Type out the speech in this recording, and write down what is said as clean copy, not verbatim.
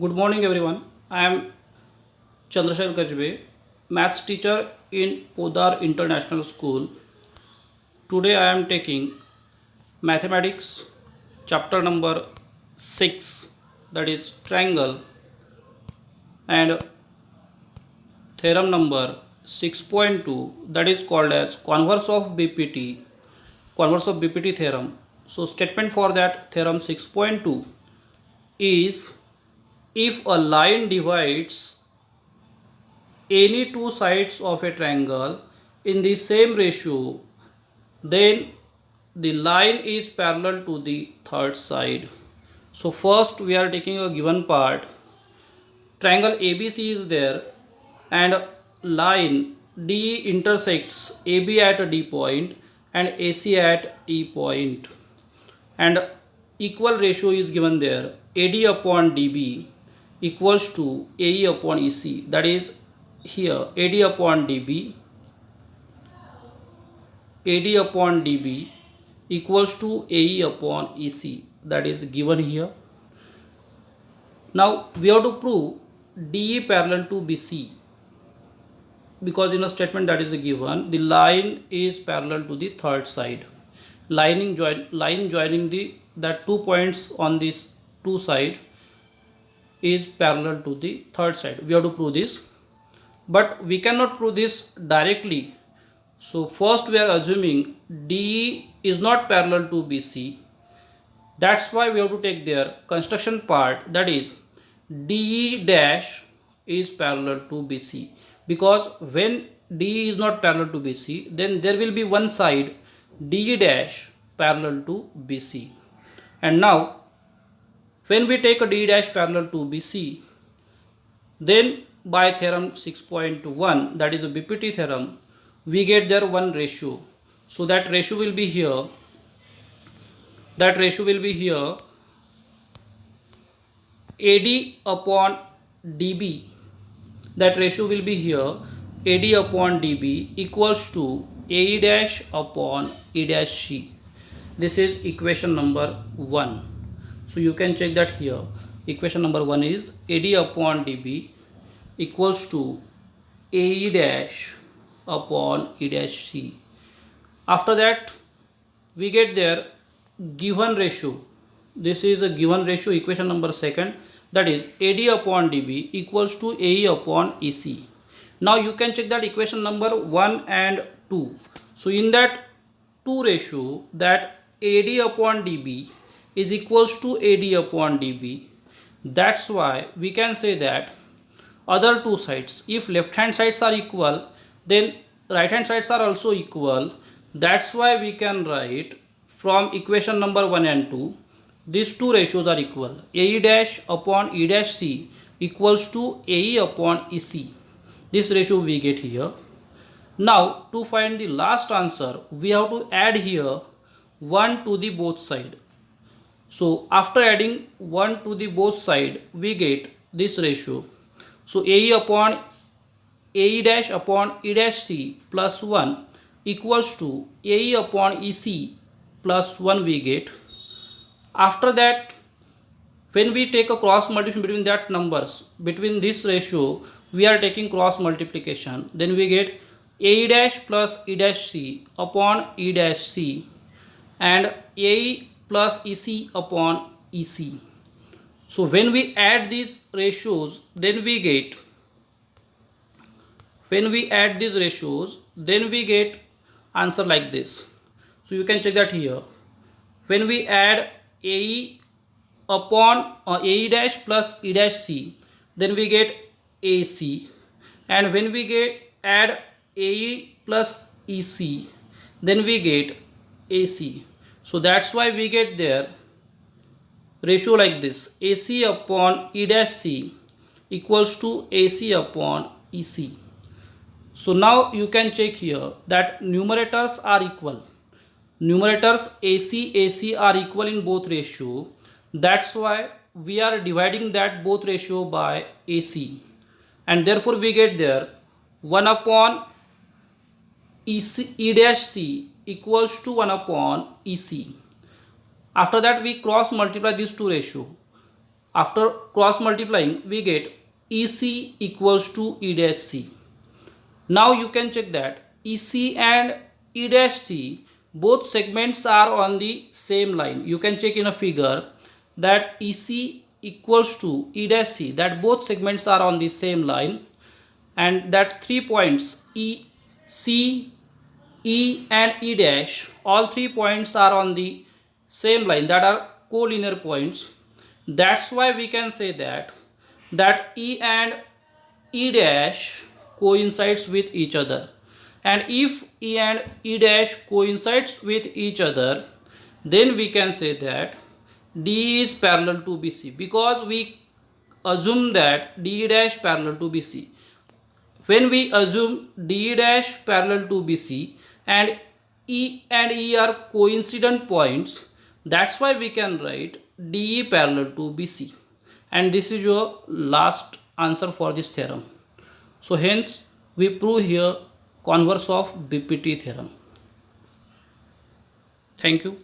Good morning, everyone. I am Chandrasekhar Kajbe, maths teacher in Podar International School. Today I am taking mathematics chapter number 6, that is triangle, and theorem number 6.2, that is called as converse of BPT theorem. So statement for that theorem 6.2 is, if a line divides any two sides of a triangle in the same ratio, then the line is parallel to the third side. So first we are taking a given part. Triangle ABC is there and line D intersects AB at D point and AC at E point, and equal ratio is given there. AD upon DB equals to AE upon EC, that is here AD upon DB equals to AE upon EC, that is given here. Now we have to prove DE parallel to BC, because in a statement that is given, the line is parallel to the third side. Line joining the that 2 points on these two side is parallel to the third side. We have to prove this, but we cannot prove this directly. So first we are assuming DE is not parallel to BC. That's why we have to take their construction part, that is DE dash is parallel to BC, because when DE is not parallel to BC, then there will be one side DE dash parallel to BC. And now when we take a DE dash parallel to BC, then by theorem 6.1, that is a BPT theorem, we get there one ratio. So that ratio will be here. AD upon DB. That ratio will be here. AD upon DB equals to AE dash upon E dash C. This is equation number 1. So you can check that here. Equation number 1 is AD upon DB equals to AE dash upon E dash C. After that we get there given ratio. This is a given ratio, equation number 2, that is AD upon DB equals to AE upon EC. Now you can check that equation number 1 and 2. So in that 2 ratio, that AD upon DB is equals to AD upon DB. That's why we can say that other two sides, if left hand sides are equal, then right hand sides are also equal. That's why we can write from equation number 1 and 2, these two ratios are equal. AE dash upon E dash C equals to AE upon EC. This ratio we get here. Now to find the last answer, we have to add here 1 to the both side. So after adding 1 to the both side, we get this ratio. So AE dash upon E dash C plus 1 equals to AE upon EC plus 1 we get. After that, when we take a cross multiplication between that numbers, between this ratio, we are taking cross multiplication. Then we get AE dash plus E dash C upon E dash C and AE plus EC upon EC. So when we add these ratios, then we get answer like this. So you can check that here. When we add AE upon AE dash plus E dash C, then we get AC, and when we add AE plus EC, then we get AC. So that's why we get there ratio like this: AC upon E dash C equals to AC upon EC. So now you can check here that numerators are equal. Numerators AC are equal in both ratio. That's why we are dividing that both ratio by AC, and therefore we get there 1 upon E dash C equals to 1 upon EC. After that we cross multiply these two ratio. After cross multiplying, we get EC equals to E dash C. Now you can check that EC and E dash C, both segments are on the same line. You can check in a figure that EC equals to E dash C, that both segments are on the same line, and that 3 points E, C, E and E dash, all 3 points are on the same line, that are collinear points. That's why we can say that E and E dash coincides with each other. And if E and E dash coincides with each other, then we can say that D is parallel to BC, because we assume that D dash parallel to BC. When we assume D dash parallel to BC and E are coincident points, that's why we can write DE parallel to BC. And this is your last answer for this theorem. So hence we prove here converse of BPT theorem. Thank you.